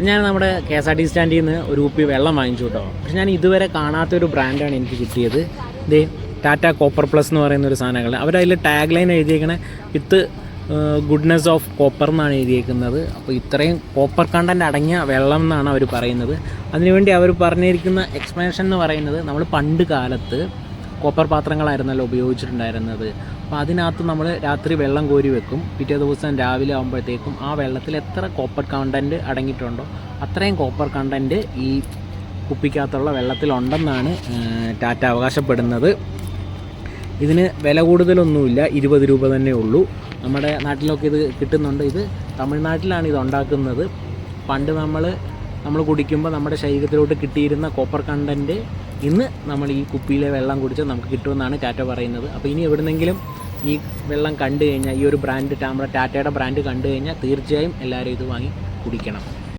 ഞാൻ നമ്മുടെ KSRTC സ്റ്റാൻഡിൽ നിന്ന് ഒരു കുപ്പി വെള്ളം വാങ്ങിച്ചു കേട്ടോ. പക്ഷെ ഞാൻ ഇതുവരെ കാണാത്തൊരു ബ്രാൻഡാണ് എനിക്ക് കിട്ടിയത്. ഇത് ടാറ്റ കോപ്പർ പ്ലസ് എന്ന് പറയുന്ന ഒരു സാധനങ്ങൾ. അവരതിൽ ടാഗ് ലൈൻ എഴുതിയേക്കണേ വിത്ത് ഗുഡ്നെസ് ഓഫ് കോപ്പർ എന്നാണ് എഴുതിയേക്കുന്നത്. അപ്പോൾ ഇത്രയും കോപ്പർ കണ്ടൻറ്റ് അടങ്ങിയ വെള്ളം എന്നാണ് അവർ പറയുന്നത്. അതിനുവേണ്ടി അവർ പറഞ്ഞിരിക്കുന്ന എക്സ്പ്ലനേഷൻ എന്ന് പറയുന്നത്, നമ്മൾ പണ്ട് കാലത്ത് കോപ്പർ പാത്രങ്ങളായിരുന്നല്ലോ ഉപയോഗിച്ചിട്ടുണ്ടായിരുന്നത്. അപ്പോൾ അതിനകത്ത് നമ്മൾ രാത്രി വെള്ളം കോരി വെക്കും. പിറ്റേ ദിവസം രാവിലെ ആകുമ്പോഴത്തേക്കും ആ വെള്ളത്തിൽ എത്ര കോപ്പർ കണ്ടൻറ്റ് അടങ്ങിയിട്ടുണ്ടോ അത്രയും കോപ്പർ കണ്ടൻറ്റ് ഈ കുപ്പിക്കകത്തുള്ള വെള്ളത്തിലുണ്ടെന്നാണ് ടാറ്റ അവകാശപ്പെടുന്നത്. ഇതിന് വില കൂടുതലൊന്നുമില്ല, 20 രൂപ തന്നെ ഉള്ളൂ. നമ്മുടെ നാട്ടിലൊക്കെ ഇത് കിട്ടുന്നുണ്ട്. ഇത് തമിഴ്നാട്ടിലാണ് ഇത് ഉണ്ടാക്കുന്നത്. പണ്ട് നമ്മൾ കുടിക്കുമ്പോൾ നമ്മുടെ ശരീരത്തിലോട്ട് കിട്ടിയിരുന്ന കോപ്പർ കണ്ടൻറ്റ് ഇന്ന് നമ്മൾ ഈ കുപ്പിയിലെ വെള്ളം കുടിച്ചാൽ നമുക്ക് കിട്ടുമെന്നാണ് ടാറ്റ പറയുന്നത്. അപ്പോൾ ഇനി എവിടെന്നെങ്കിലും ഈ വെള്ളം കണ്ടു കഴിഞ്ഞാൽ, ഈ ഒരു ബ്രാൻഡ് നമ്മുടെ ടാറ്റയുടെ ബ്രാൻഡ് കണ്ടു കഴിഞ്ഞാൽ തീർച്ചയായും എല്ലാവരും ഇത് വാങ്ങി കുടിക്കണം.